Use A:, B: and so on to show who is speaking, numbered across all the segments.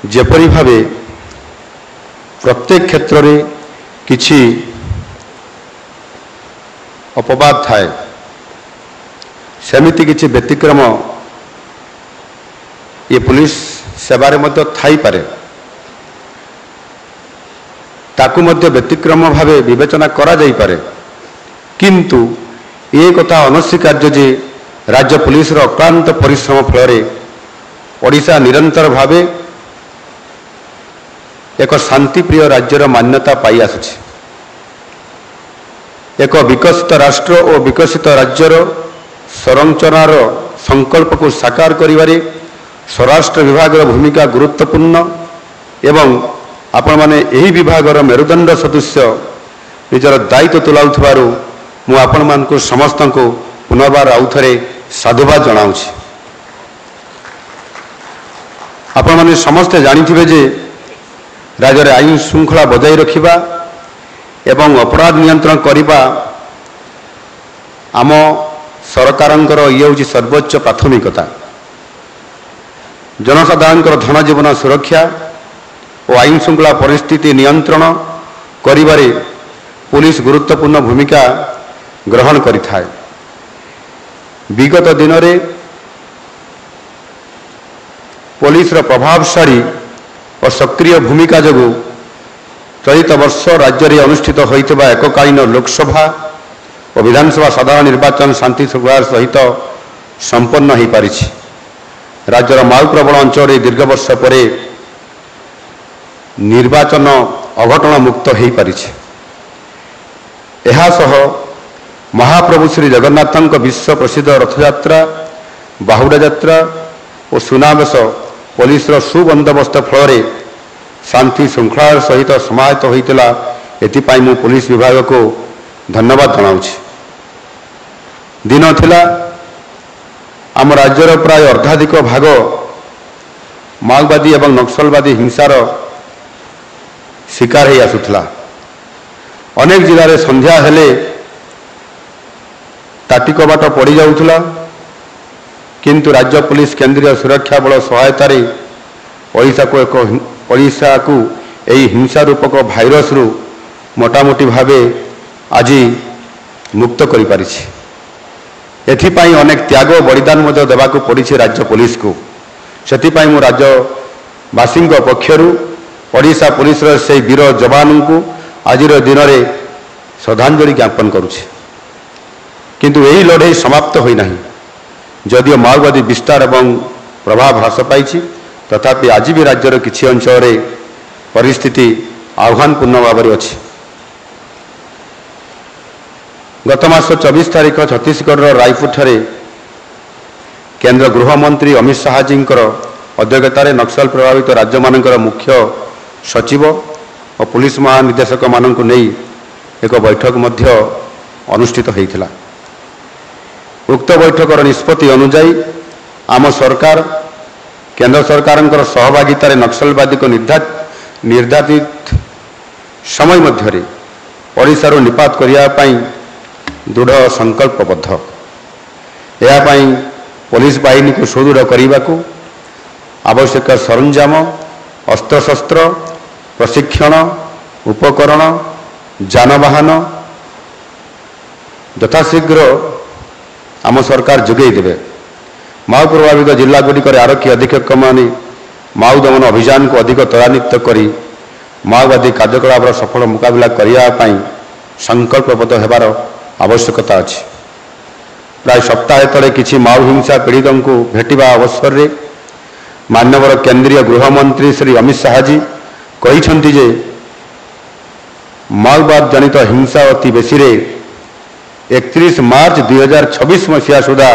A: जेपरी भावे प्रत्येक क्षेत्र में किछि अपवाद थाए सेमिति किछि व्यतिक्रम ये पुलिस सेवारे मध्य थाई पारे ताकू मध्य व्यतिक्रम भावे विवेचना करा जाई पारे किंतु ये कथा अनस्वीकार्य जे राज्य पुलिस अक्लांत परिश्रम फल ओडिशा निरंतर भावे एक शांतिप्रिय राज्यर मान्यता पाई आसुछि। एक विकसित राष्ट्र और विकसित राज्यर संरचनार संकल्प को साकार करिबारे स्वराष्ट्र विभाग भूमिका गुरुत्वपूर्ण एवं आपण माने एही विभागर मेरुदंड सदृश्य निजर दायित्व तुलाउथिबारु मु आपण मानकु समस्त को पुनर्बार आउ थरे साधुवाद जनाउछि। आपण माने समस्ते जानिथिबे जे राज्य में आईन श्रृंखला बजाई रखिबा एवं अपराध नियंत्रण करिबा आम सरकारंकर ये हूँ सर्वोच्च प्राथमिकता। जनसाधारण धन जीवन सुरक्षा और आईन श्रृंखला परिस्थिति नियंत्रण करिबारे पुलिस गुरुत्वपूर्ण भूमिका ग्रहण करिथाए। विगत दिन में पुलिस प्रभावशाली और सक्रिय भूमिका जगू चलित वर्ष राज्य में अनुष्ठित होइतबा एककालीन लोकसभा और विधानसभा साधारण निर्वाचन शांति श्रृंखला सहित संपन्न हो पारि। राज्यर माऊ प्रबल अंचल दीर्घ वर्ष पर निर्वाचन अघटन मुक्त हो पारि। महाप्रभु श्री जगन्नाथ विश्व प्रसिद्ध रथयात्रा बाहुड़ा यात्रा और सुनावेश पुलिस सुबंदोबस्त फल शांति श्रृंखला सहित समाहित होता एथिपाई मु पुलिस विभाग को धन्यवाद जनाऊँगी। दिन थिला आम राज्यर प्राय अर्धाधिक भाग माओवादी एवं नक्सलवादी हिंसार शिकार हो आसुला। अनेक जिले में संध्या हेले ताटिक बाट पड़ जाऊला किंतु राज्य पुलिस केंद्रीय सुरक्षा बल सहायतार ओडिशा को यही हिंसा रूपक भाइरस रु मोटामोटी भावे आज मुक्त कर पारि। एथिपाई अनेक त्याग बलिदान देवाक पड़ी राज्य पुलिस को। सेथिपाई मु राज्यवासी पक्षरु ओडिशा पुलिस से वीर जवान को आज दिन में श्रद्धांजलि ज्ञापन करुछि। किंतु यही लड़ाई समाप्त होई नहीं। जदियो माओवादी विस्तार एवं प्रभाव ह्रास पाई तथापि आज भी राज्यर किछि अंचल परिस्थिति आह्वानपूर्ण भाव अच्छी। गत मास 24 तारीख छत्तीसगढ़ रायपुर ठारे केंद्र गृहमंत्री अमित शाह जी अध्यक्षतार नक्सल प्रभावित राज्य मानकर मुख्य सचिव और पुलिस महानिदेशक मानक नहीं एक बैठक मध्य अनुष्ठित होता। उक्त बैठकर निष्पत्ति अनुजाई आम सरकार केंद्र सरकार सहभागितार नक्सलवादी को निर्धारित समय मध्य ओडिशारू निपात करने दृढ़ संकल्पबद्ध। यापाई पुलिस बाहिनी को सुदृढ़ करने को आवश्यक सरंजाम अस्त्रशस्त्र प्रशिक्षण उपकरण जानवाहन यथाशीघ्र आम सरकार जोगई देवे। माओ प्रभावित जिलागुड़िक आरक्षी अधीक्षक माने माओ दमन अभियान को अधिक त्वरान्वित कर माओवादी कार्यकलाप सफल मुकाबला करने संकल्पबद्ध होबार आवश्यकता अच्छी। प्राय सप्ताह तले किछि माओ हिंसा पीड़ित को भेटिबा अवसर रे माननीय केंद्रीय गृहमंत्री श्री अमित शाह जी कहिसेंति जे माओवाद जनित हिंसा अति बेसी 31 मार्च 2026 मसीहा सुधा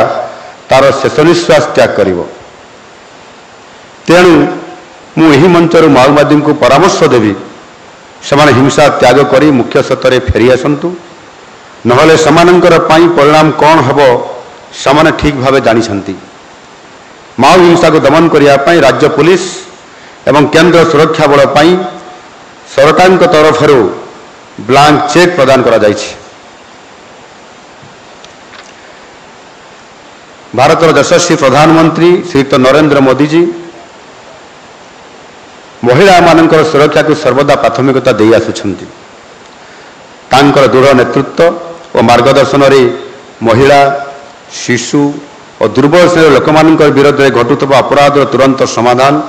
A: तार शेष निश्वास त्याग करिवो। तेणु मु एही मंचर माओवादी को परामर्श देवी सेमाने हिंसा त्याग करी मुख्य सत्तर फेरी आसतु नहले समानंकर पाई परिणाम कौन हबो समाने ठीक भावे जानिछंती। माओ हिंसा को दमन करने राज्य पुलिस एवं केंद्र सुरक्षा बल पाई सरकार तरफ ब्लांक चेक प्रदान करा जायछि। भारत यशस्वी प्रधानमंत्री श्रीयुक्त नरेंद्र मोदी जी महिला सुरक्षा को सर्वदा प्राथमिकता दे आसुछंती। तांकर दृढ़ नेतृत्व और मार्गदर्शन रे महिला शिशु और दुर्बल श्रेणी लोक विरोध में घटुवा अपराध तुरंत समाधान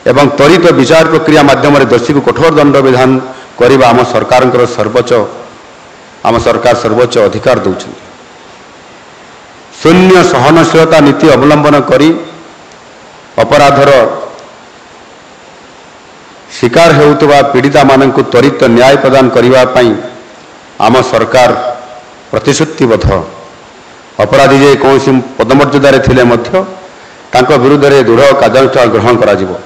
A: एवं त्वरित विचार प्रक्रिया माध्यम दोषी को कठोर दंड विधान करने आम सरकार सर्वोच्च अधिकार दौरान शून्य सहनशीलता नीति अवलंबन करी अपराधर शिकार होउतबा पीड़िता मानक त्वरित न्याय प्रदान करने आम सरकार प्रतिश्रुतिबद्ध। अपराधी जे कौन पदमर्यादार थिले मध्य तांको विरुद्ध में दृढ़ कार्यानुष्ठान ग्रहण करा जिवो।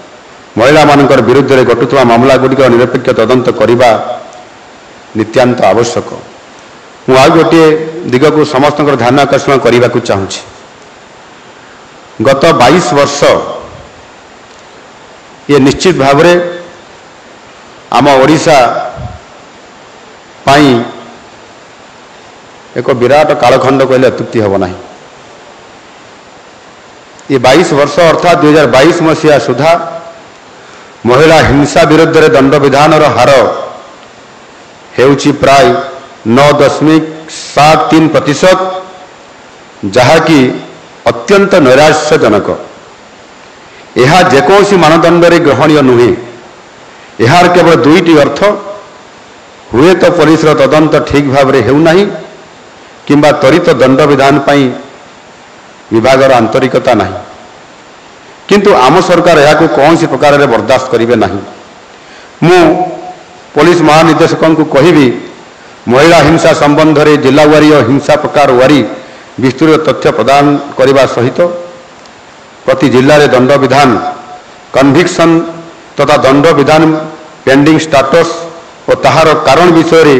A: महिला मानकर विरुद्ध में घटुवा मामला गुड़िक निरपेक्ष तदंत करने नित्यांत आवश्यक। मु आ गोटे दिग को समस्त ध्यान आकर्षण करने को चाहूँगी। गत 22 वर्ष ये निश्चित भाव आम ओडिशा पाई एक विराट कालखंड कहले अत्युक्ति हम ना। ये 22 वर्ष अर्थात 2022 मसीहा सुधा महिला हिंसा विरुद्ध में दंड विधान हार हेउची प्राय 9.73%, जहाँकि अत्यंत नैराश्यजनक। यह जेकोसी मानदंड ग्रहणीय नुहे। यार केवल दुईटी अर्थ, हुए तो पुलिस तदंत ठीक भाव में हेउना किंबा त्वरित दंड विधान पाई विभागर आंतरिकता नहीं। किंतु आम सरकार यह कौन सी प्रकार बर्दाश्त करेंगे नहीं। मु पुलिस महानिदेशक को कहबी महिला हिंसा संबंध में जिलावारी और हिंसा प्रकार वारी विस्तृत तथ्य प्रदान करने सहित प्रति जिले में दंड विधान कन्विक्शन तथा दंड विधान पेंडिंग स्टाटस और ताहार कारण विषय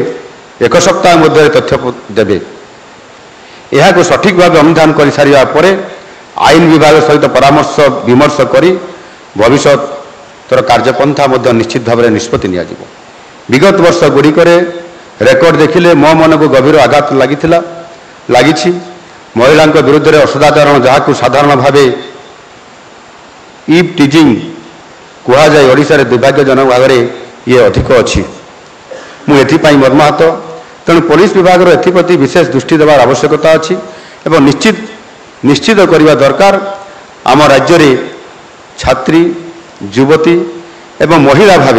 A: एक सप्ताह मध्य तथ्य देवे। यह को सठिक भाव अनुधान कर सारा पर आईन विभाग सहित परामर्श विमर्श करी भविष्य कार्यपंथा निश्चित भाव में निष्पत्ति नि। विगत वर्ष गुड़िक रेकर्ड देखिले मो मन को गभीर आघात लगी। महिला विरुद्ध में असदाचरण जहाँ को साधारण भाव ईव टीजिंग कह जाए ओडिशा दुर्भाग्यजनक भाव में ये अधिक अच्छी। मुझे मर्माहत। तेणु पुलिस विभाग एप्रति विशेष दृष्टि देवार आवश्यकता अच्छी एवं निश्चित करने दरकार आम राज्य छात्री युवती एवं महिला भाव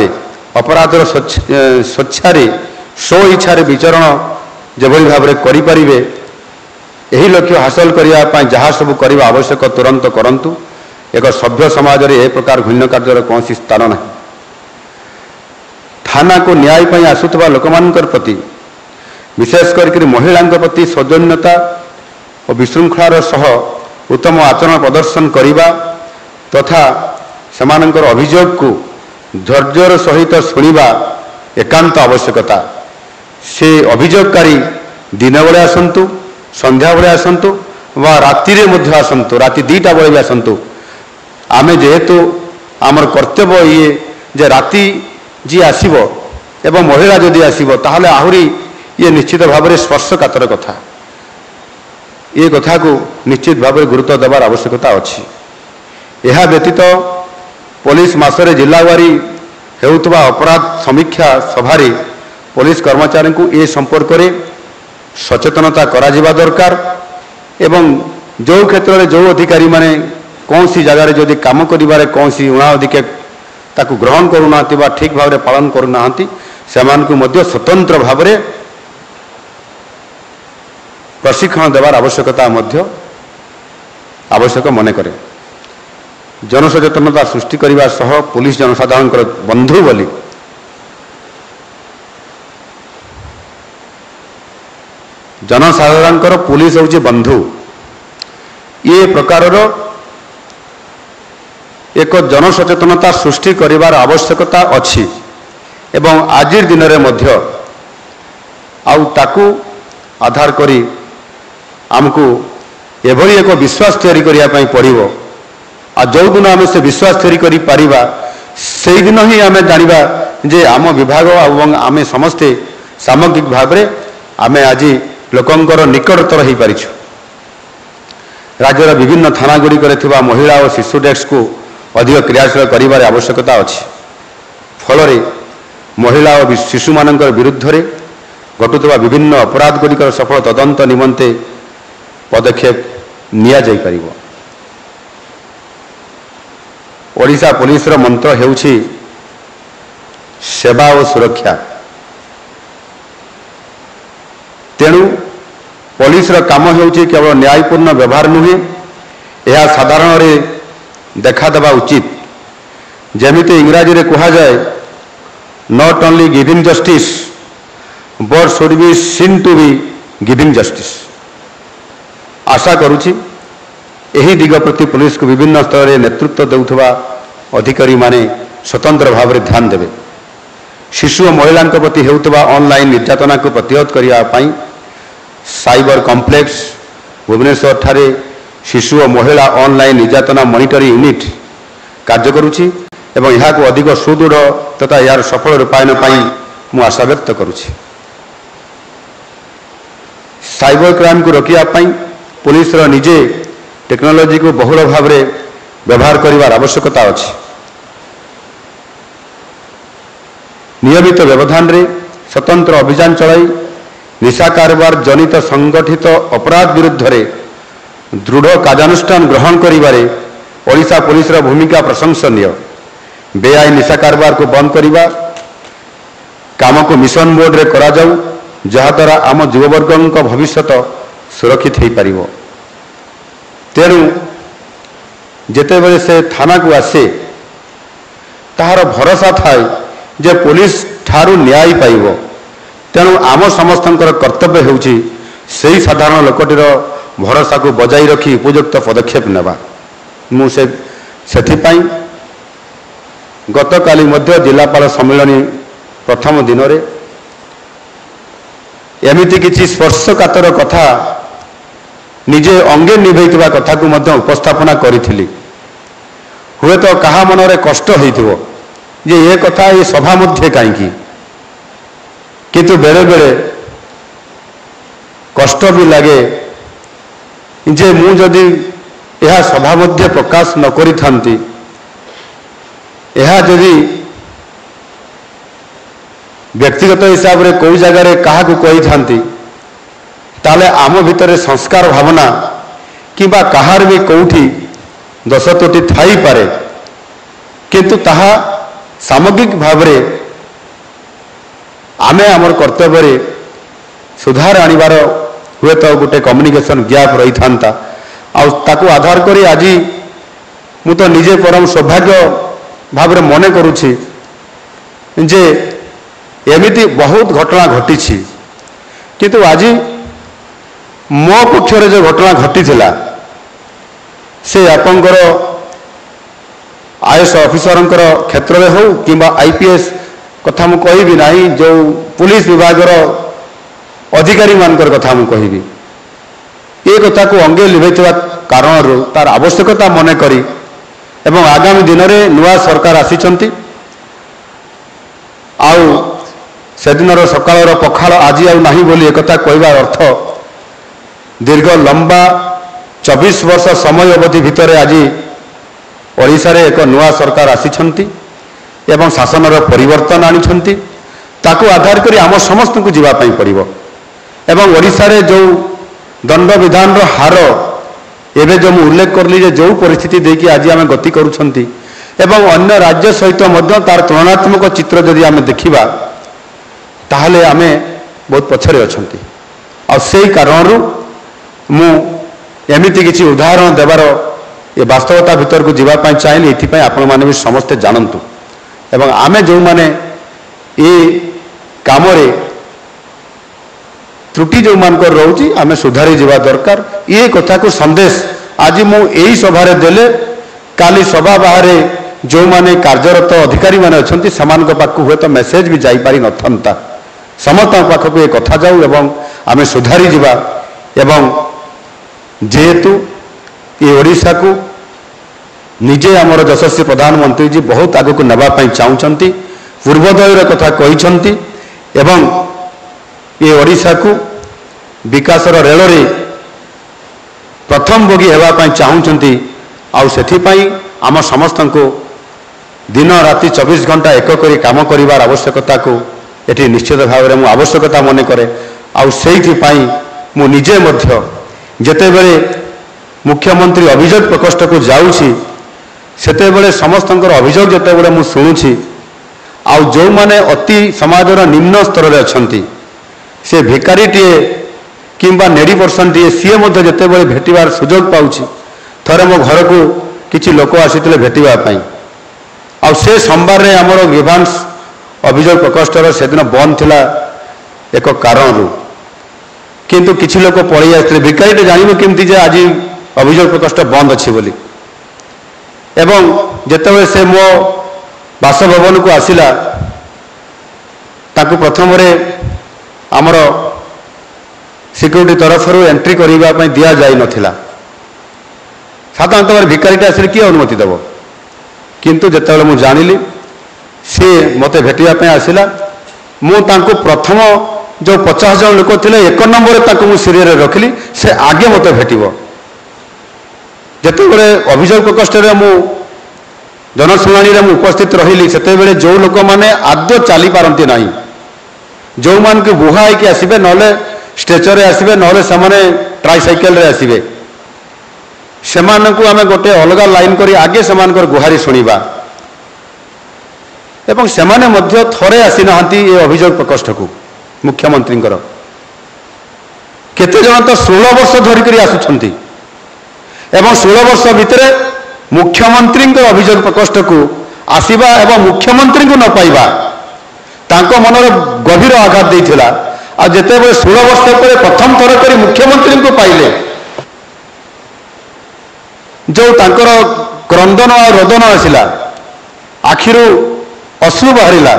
A: अपराधर स्वेच्छारे स्व इच्छा विचरण जो भाव में करें यही लक्ष्य हासिल करने जहाँ सब करने आवश्यक तुरंत करंतु। एक सभ्य समाज में यह प्रकार घृण्य कार्य कौन स्थान ना। थाना को न्याय पाई आसुवा लोक प्रति विशेष कर महिला प्रति सौजन्यता और विशृंखलार सह उत्तम आचरण प्रदर्शन करने तथा सेमानंकर अभियोग को धैर्यर सहित शुणा एकांत आवश्यकता। से अभियोगकारी दिन बेले आसतु, संध्या बेले आसतु वा राति आसतु, राति 2टा बेले भी आसतु। आमे जेहेतु आमर कर्तव्य ये जे राति जी आसीबो एवं महिला जदि आसीबो ताहले आहुरी ये निश्चित भाव में स्पर्शकातर कथा। ये कथा को निश्चित भाव में गुरुत्व देवार आवश्यकता अच्छी। यह व्यतीत पुलिस मासरे जिलावारी हेउतबा अपराध समीक्षा सभारे पुलिस कर्मचारी को ए संपर्क में सचेतनता करा जिबा दरकार एवं जो क्षेत्र में जो अधिकारी माने कौन सी जगार जदि काम करिबारे कौन सी उणा अधिकार ताकू ग्रहण करूना ठीक भाव में पालन करूना स्वतंत्र भाव में प्रशिक्षण देवार आवश्यकता आवश्यक मन करे। जनसचेतनता सृष्टि करने सह पुलिस जनसाधारण बंधु बोली जनसाधारण पुलिस हूँ बंधु ये प्रकार एक जनसचेतनता सृष्टि करिवार आवश्यकता अच्छी एवं आज दिन में ताकू आधार करी आमको एभली एक विश्वास तैयारी करने पड़ो। आ जो दिन आम से विश्वास तैयारी करी पारिबा से दिन ही आम जानिबा जे आम विभाग और आम समस्ते सामग्रिक भाव में आम आज लोकंकर निकटतर हो पारिछु। राज्यर विभिन्न थाना गुड़िक महिला और शिशु डेस्क को अधिक क्रियाशील करिवार आवश्यकता अच्छी। फल महिला और शिशु मान विरुद्ध में घटुवा विभिन्न अपराधगुड़िकर सफल तदंत निमंते पदक्षेप निया जाई परिबो। ओडिशा पुलिस रो मंत्र हेउछि सेवा और सुरक्षा। तेणु पुलिस रो काम हेउछि केवल न्यायपूर्ण व्यवहार नुहे, यह साधारण रे देखा देवा उचित। जेमिति इंग्राजी रे कहा जाए, not only giving justice but should be seen to be giving justice. आशा करुछि एही दिग प्रति पुलिस को विभिन्न स्तर में नेतृत्व देउथबा अधिकारी माने स्वतंत्र भाव में ध्यान देवे। शिशु और महिला प्रति हेउथबा ऑनलाइन निर्यातना को प्रतिहत करिया पई साइबर कॉम्प्लेक्स भुवनेश्वर ठारे शिशु और महिला ऑनलाइन निर्यातना मॉनिटरिंग यूनिट कार्य करुछि एवं यहाँ को अधिक सुदृढ़ तथा यार सफल रूपायन पाई मु आशा व्यक्त करुछि। साइबर क्राइम को रोकिया पाई पुलिस रो निजे टेक्नोलोजी को बहुल भाव में व्यवहार करिवार आवश्यकता अछि। नियमित व्यवधान रे स्वतंत्र अभियान चलाई निशा कारोबार जनित संगठित अपराध विरुद्ध रे दृढ़ कार्यानुष्ठान ग्रहण करिबारे ओडिशा पुलिस रो भूमिका प्रशंसनीय। बेआईन निशा कारोबार को बंद करिबा काम को मिशन मोड रे करा जाऊ, जहा द्वारा आम युववर्ग भविष्य सुरक्षित हो पारिबो। तेणु जेतेबेले से थाना को आसे ताहार भरोसा थाए जे पुलिस ठारू न्याय पाइबो। तेणु आम समस्तंकर कर्तव्य हेउछि सेही साधारण लोकटीर भरोसा को बजाई रखी उपयुक्त पदक्षेप नेबा। मु सेथिपाई गतकाली मध्य जिलापाल सम्मेलन प्रथम दिन रे एमिति किछि स्पर्शकातर कथा निजे अंगे निभैतिबा कथा को मध्य उपस्थापना करिथिली। हुए तो कहा मनरे कष्ट होइथिबो जे ये कथा ये सभा मध्य काईकि, किंतु बेले बेले कष्ट भी लगे जे मु जदि यह सभा मध्य प्रकाश न करि थांती, यह जदि व्यक्तिगत हिसाब रे कोई जगह रे कहा को कहि थांती ताले आम भितर संस्कार भावना किबा कहार भी कौठी दश त्रुटि थाई पारे, किंतु ताहा सामग्रिक भाव रे आमे आमर कर्तव्य रे सुधार आनिबार हुए तो गोटे कम्युनिकेशन गैप रही था। ताकू आधार करी आज मु तो निजे परम सौभाग्य भाव रे मने करुछि जे एमिति बहुत घटना घटी, किंतु आज मो पक्षरे जो घटना घटी थिला से आपंकर आईएएस ऑफिसर क्षेत्र में हो कि आईपीएस कथा मु कहिबी नाही, जो पुलिस विभाग अधिकारी मानकर कथा मु कहिबी। ये कथा को अंगे लिभैथिबा कारण तार आवश्यकता मने करी एवं आगामी दिन में नुआ सरकार आसीचंती आउ सेदिनर सकाळर पखाळ आज आउ नाही बोली एकथा कहबार अर्थ दीर्घ लंबा 24 वर्ष समय अवधि भितर आज ओडिशा रे एक नुआ सरकार आसीचंती एवं शासनर परिवर्तन आनिछंती। ताकू आधार करी आम समस्त को जीवा पई पड़िबो एवं ओडिशा रे जो दंड विधान रो हार एवं जो उल्लेख करली जे जो परिस्थिति देखिए आज आम गति करुछंती एवं अन्य राज्य सहित मध्य तार तुलनात्मक चित्र जदि आम देखिबा ताहले आमे बहुत पछरे अछंती। आ सेही कारणरू मु एमिति किछि उदाहरण देवार ये वास्तवता भीतर को जीवा पई चाहिए। एथिपई आपण माने भी समस्ते जानंतु एवं आमे जो माने ये काम रे त्रुटि जो मानकर रोची आमे सुधारी जीवा दरकार। ये कथा को संदेश आज मु एही सभा रे देले काली सभा बाहर जो माने कार्यरत अधिकारी माने अछंती समान पाखु हुए तो मेसेज भी जाई पारि नथंता। समस्त पाखु ये कथा जाऊ एवं आमे सुधारी जीवा एवं जेहेतु ये ओडिशा को निजे आमर यशस्वी प्रधानमंत्री जी बहुत आगक नबा पई चाहूचंती, पूर्वोदयर कथा कहिसंती एवं ये ओडिशा को विकासर रेल रे प्रथम बोगी हेबा पई चाहूचंती। आउ सेथि पई आम समस्त को दिन राति 24 घंटा एक करी काम करिवार आवश्यकता को एटी निश्चित भाव में आवश्यकता मन करे मु निजे मध्य जेतेबेले मुख्यमंत्री अभियोग प्रकोष्ठ को जाऊँगी सेतेबेले समस्तंकर अभियोग जेतेबेले मु शुणुछि आउ जो माने अति समाजर निम्न स्तर रे अछंती से भिकारीटीए किंबा नेडी पर्सन टीए सीए मध्य जेतेबेले भेटिबार सुजोग पाउछि थरे मो घर को किछि लोक आसीतिले भेटिबा पई आउ से सोमवार रे हमर ग्रीवांस अभियोग प्रकोष्ठर से दिन बंद थिला एक कारण किंतु किछि लोक पळि आस्ते भिकारीटे जानिबो केमति जे आज अभियोग प्रकोष्ठ बंद अछि बोली एवं जेतेबेले से मो बासभवन को आसिला ताकू प्रथम रे हमर सिक्यूरिटी तरफ एंट्री करबा पई दिया जाई नथिला साधारणतः भिकारीटे आसिले किए अनुमति देव किंतु जेतेबेले मु जानिली सी मते भेटिया पई आसिला मु तांको प्रथम जो 50 जन लोक थिले एक नंबर ताको मु सिरियर रखली से आगे मते भेटिबो जेतेबेले अभियोग प्रकोष्ठ रे मु जनशुणाणी रे उपस्थित रही से जो लोक मैंने आद्य चली पारती ना जो मान को बुहा होकर आसबे ना स्ट्रेचर आसबे ना से ट्राइसाइकेल आसबे से आम गोटे अलग लाइन कर आगे से गुहारी शुणा एवं से थे आसी ना ये अभियोग प्रकोष्ठ को मुख्यमंत्री केते जन तो 16 वर्ष धरिक आसुंच एवं 16 वर्ष भितर मुख्यमंत्री अभियोग प्रकोष्ठ को आसवा एवं मुख्यमंत्री को न पाइबा तांको मनर गभीर आघात देइथिला आ जेतेबेले 16 वर्ष पर प्रथम थर करी मुख्यमंत्री को पाइले जो तांकर क्रंदन और रोदन आसिला आखिरु अश्रु बाहरिला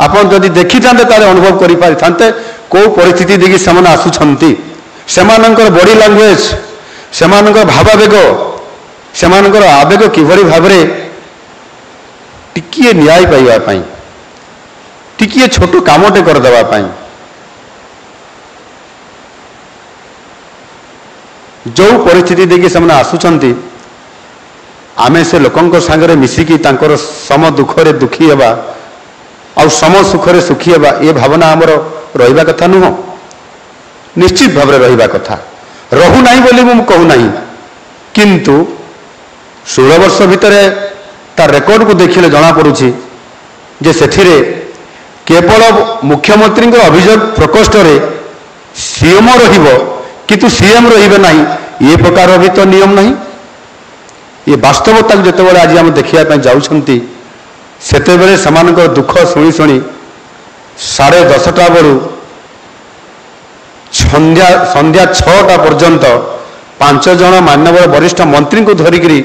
A: आपन जदि देखि थांते तारे अनुभव करि पारि थांते को परिस्थिति देखि समान आसुछंती सेमानंकर बॉडी लैंग्वेज सेमानंकर भावावेग सेमानंकर आवेग किभଳି भाबरे टिकिए न्याय पाइबा पई टिकिए छोटो कामटे कर देबा पई जो परिस्थिति देखि समान आसुछंती आमे से लोकंक संगरे मिसिकी तांकर सम दुखरे दुखी हेबा आ सम सुखरे सुखी हेबा ए भावना हमर रहिबा कथा नुह निश्चित भाबरे रहिबा कथा रहु नाही बोली मु कहू नाही किंतु 16 वर्ष भितर तार रेकर्ड को देखिले जना पड़ुछि जे सेथिरे केवल मुख्यमंत्री अभियोग प्रकोष्ठ रे सीएम रहिबो किंतु सीएम रहिबे नाही ये प्रकार भी तो नियम नहीं ये वास्तवता जितेबाला आज आम देखा जाऊँगी सेतेबेले समानकर दुख शुणी शुणी 10:30 बेलू संध्या 6टा पर्यंत 5 जन माननीय वरिष्ठ मंत्री को धरिकी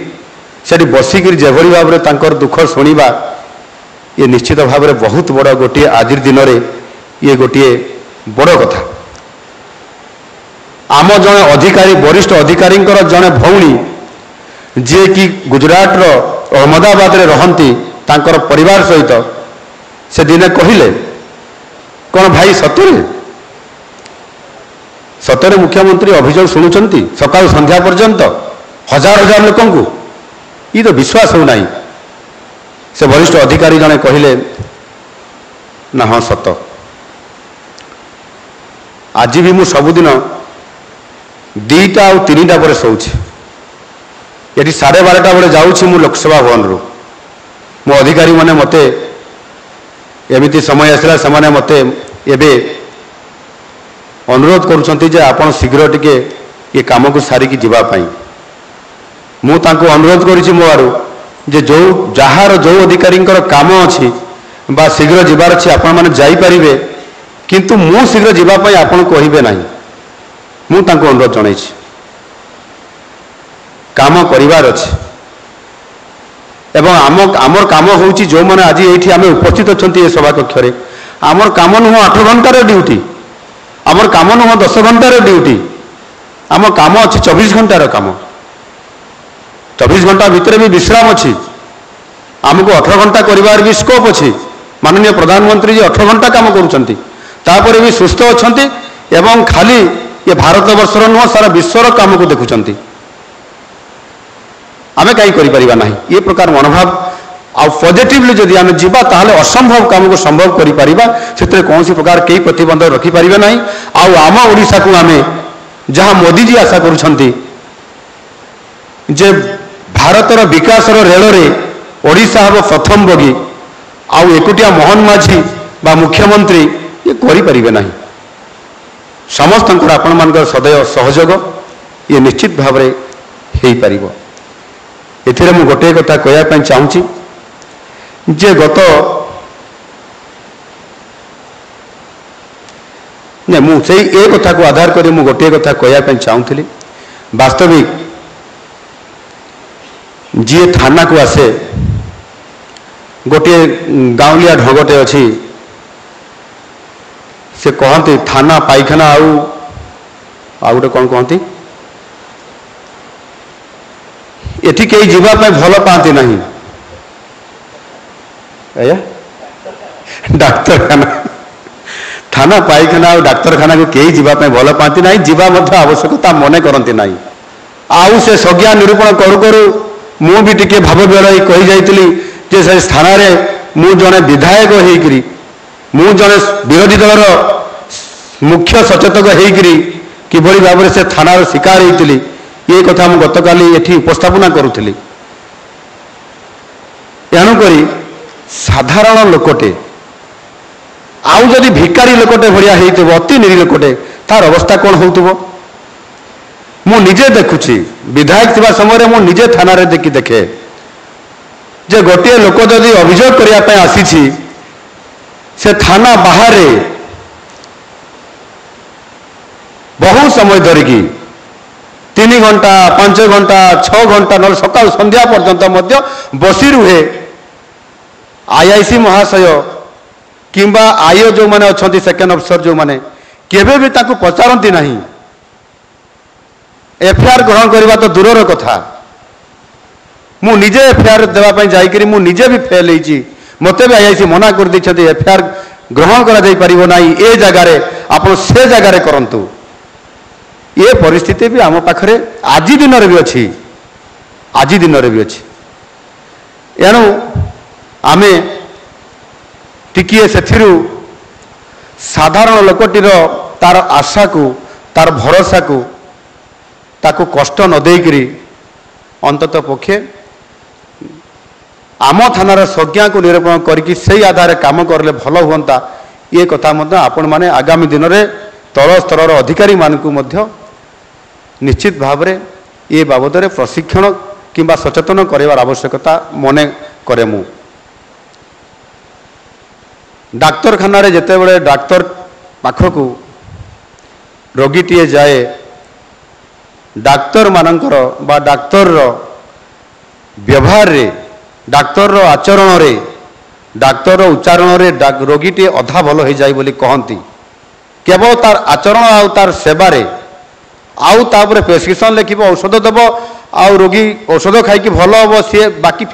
A: से बसिक जेभली भाव में दुख शुणा ये निश्चित भाव में बहुत बड़ गोटे आज दिन में ये गोटे बड़ कथा आम जड़े अधिकारी वरिष्ठ अधिकारी जड़े भौणी जी कि गुजरात रो अहमदाबाद रे रहंती तांकर परिवार सहित से दिने कहले कौन भाई सतरे सतरे मुख्यमंत्री अभियोग शुणुंट सकाल संध्या पर्यंत हजार हजार लोक ये तो विश्वास हो नहीं से वरिष्ठ अधिकारी जड़े कहले ना हाँ सत आज भी मु सबुदिन 2टा और 3टा पर शोची ये 12:30 बेले जाऊँ मु लोकसभा भवन रू मो अधिकारी माने मते एमती समय आसला से मते एबे अनुरोध करुछंती जे आपण शीघ्र टिके ये काम को सारिकी जीवापाई मु तांको अनुरोध करिछि मो आरु जे जो जहार जो अधिकारी काम अच्छी बा शीघ्र जीवार अच्छी आपण माने जाई परिबे किंतु मु शीघ्र जीवापाई आपण कहिबे नाही मु तांको अनुरोध जणाइछि काम करिवार अछि एवं आमर काम होउछि जो माने आज एठी आमे उपस्थित अछंती ए सभा कक्ष रे आमर काम नुह 8 घंटार ड्यूटी आमर काम नुह 10 घंटार ड्यूटी आम काम अच्छी 24 घंटार काम 24 घंटा भितर भी विश्राम अच्छी आमको 18 घंटा करिवार भी स्कोप अच्छी माननीय प्रधानमंत्री जी 18 घंटा काम करुछंती तापर भी सुस्थ अछंती एवं खाली ये भारत वर्षर नुह सारा विश्वर काम को देखुंट आमे कहीं करिपरिबा नहीं ये प्रकार मनोभाव आ पॉजिटिवली जदि आम जीवा ताहले असंभव काम को संभव करि परिबा सेते कोनसी प्रकार कई प्रतिबंध रखि परिबे नाही आम ओडिशा को आमे जहाँ मोदी जी आशा करुछंती जे भारतर विकासर रेल रे ओडिशा हम प्रथम बगी आउ एकुटिया मोहन माझी बा मुख्यमंत्री ये करि परिबे नाही समस्त आपण मानकर सदैव सहयोग ये निश्चित भाव रे हेई परिबो एथिरे मु गोटे कथा कहया पय चाहूची जे गत ने मु सेई ए कथा को आधार करी मु गोटे कथा कहया पय चाहूथली वास्तविक जी थाना को आसे गोटे गाँवलिया ढंगटे अच्छी से कहते थाना पाइखाना आउ गोटे कौन कहती एठी कई जीवाई भल पाती नहीं डाक्तरखाना थाना पाइखाना और डाक्तरखाना को कई जीवाई भल पाती नहीं जीवा आवश्यकता मन करती नहीं आउ से संज्ञा निरूपण करू करू मु भी टिके भाव बेल कही जाइली जे से स्थान मु जड़े विधायक होकरी मु जड़े विरोधी दल मुख्य सचेतक होकरी किभली भाव से थानार शिकार होती ये कथा मु गतकाली एठी उपस्थापना करुली एणुक साधारण लोकटे आउ जदि भिकारी लोकटे भाया हो अति निरी लोकटे तार अवस्था कौन हो मु निजे देखुची विधायक थिबा समय मु निजे थाना रे देखे जे गोटे लोक जदि अभियोग करने आसी से थाना बाहर बहु समय धरिकी 3 घंटा 5 घंटा 6 घंटा न सका संध्या पर्यंत बसी रुहे आईआईसी महाशय किंबा आईओ जो माने अच्छी सेकेंड अफिसर जो माने केबे भी ताकू पचारती नहीं एफआईआर ग्रहण करवा तो दूरर कथा मु निजे एफआईआर देवाई जाकरी मु निजे भी फेल होती मत भी आईआईसी मना कर देते एफआईआर ग्रहण करा ए जगार आप से जगार करंतु ये परिस्थिति भी आम पाखरे आज दिन भी अच्छी आज दिन भी अच्छी एणु आमे टिकिए से साधारण लोकटीर तार आशा को तार भरोसा को ताकू कष्ट न देकरी अंतत पक्षे आम थानार संज्ञा को निरूपण करके सही आधार काम करले भल हुंता ये कथा मध्य आपण माने आगामी दिन में तल स्तर अधिकारी मानकु मध्य निश्चित भाव रे ये बाबद रे प्रशिक्षण किंबा सचेतन करार आवश्यकता मने करे मु डाक्तरखाना रे जेते बेले डाक्तर पाखकु रोगीटीए जाए डाक्तर मानकर बा डाक्तर व्यवहार रे डाक्तर आचरण रे डाक्तर उच्चारण रे रोगीटी अधा भल हो जाए बोली कहती केवल तार आचरण आउ तार सेवारे आउ तापर प्रेस्क्रिप्शन लिख औषध देव आउ रोगी औषध खाई भल हम सी बाकी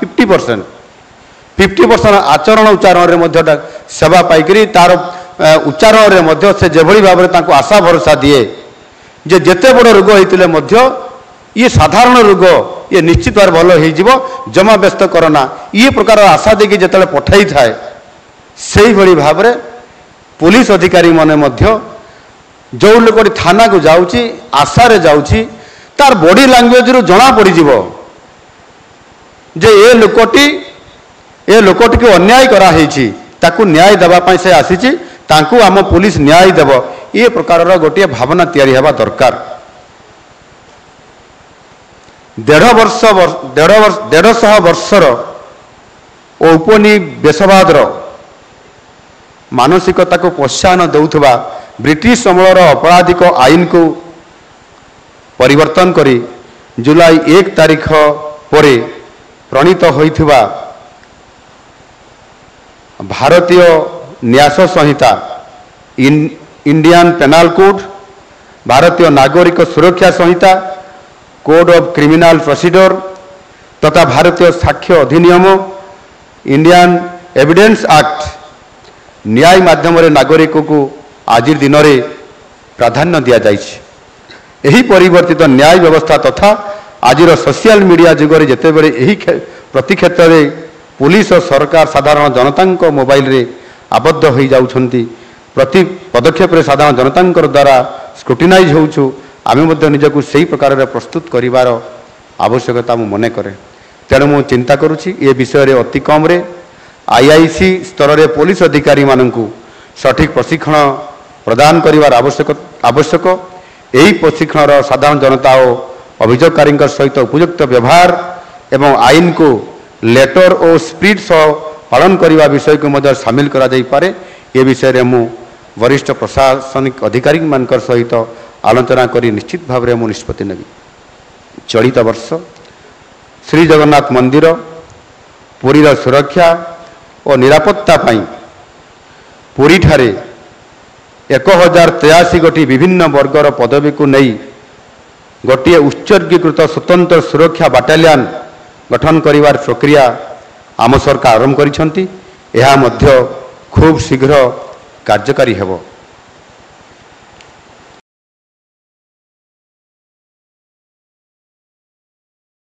A: 50% आचरण उच्चारण रे सेवा पाइकरी तार उच्चारण रे से जेभली भाव में आशा भरोसा दिए जे जेते बड़ रोग होते ये साधारण रोग ये निश्चित भाव भल हो जमा व्यस्त करना ये प्रकार आशा देखिए जिते पठाई थाए से भली भाव में पुलिस अधिकारी माने जो लोक थाना को जाऊँगी आशा जाऊँगी तार बॉडी लैंग्वेज रू जना पड़ जे ए लोकटी को अन्याय कराई ताकू न्याय देवाई से आसी तांकू आम पुलिस न्याय देव ये प्रकार गोटे भावना तैयारी हवा दरकार 150 वर्षर औपनिवेशवाद मानसिकता को प्रोत्साहन देउथबा ब्रिटिश अमलर आपराधिक आईन को परिवर्तन करी जुलाई 1 तारिख पर प्रणीत होइथिबा भारतीय न्यास संहिता इंडियन पेनाल कोड भारतीय नागरिक सुरक्षा संहिता कोड ऑफ क्रिमिनल प्रोसीजर तथा भारतीय साक्ष्य अधिनियम इंडियन एविडेंस एक्ट न्याय माध्यम नागरिक को आज दिन में प्राधान्य दि जाइए परिवर्तित न्याय व्यवस्था तथा आज सोशल मीडिया जुगरे जिते बड़े प्रति क्षेत्र में पुलिस और सरकार साधारण जनता मोबाइल रे आबद्ध हो जाउछंती प्रति पदक्षेप रे साधारण जनता द्वारा स्क्रूटिनाइज होउछु आमे मध्ये निजकु सही प्रकार रे प्रस्तुत करिवार आवश्यकता मु मने करे तेणु मु चिंता करुछि ए विषय रे अति कम रे आईआईसी स्तर रे पुलिस अधिकारी माननकु सठिक प्रशिक्षण प्रदान करिवार आवश्यक एही प्रशिक्षण साधारण जनता और अभियोगकारी सहित उपयुक्त व्यवहार एवं आईन को लेटर और स्पीड सह पालन करने विषय को मध्य सामिल करा जाई पारे ये विषय रे मु वरिष्ठ प्रशासनिक अधिकारी मान सहित आलोचना करी निश्चित भाव में मु निष्पत्ति नेबी। चलित वर्ष श्री जगन्नाथ मंदिर पुरीर सुरक्षा और निरापत्ता पाई पुरी ठारे 1083 गोटी विभिन्न वर्गर पदवी को नहीं गोटे उत्सर्गीकृत स्वतंत्र सुरक्षा बाटालियन गठन करिवार प्रक्रिया आम सरकार आरंभ करिसंती एहा मध्य खूब शीघ्र कार्यकारी हेबो।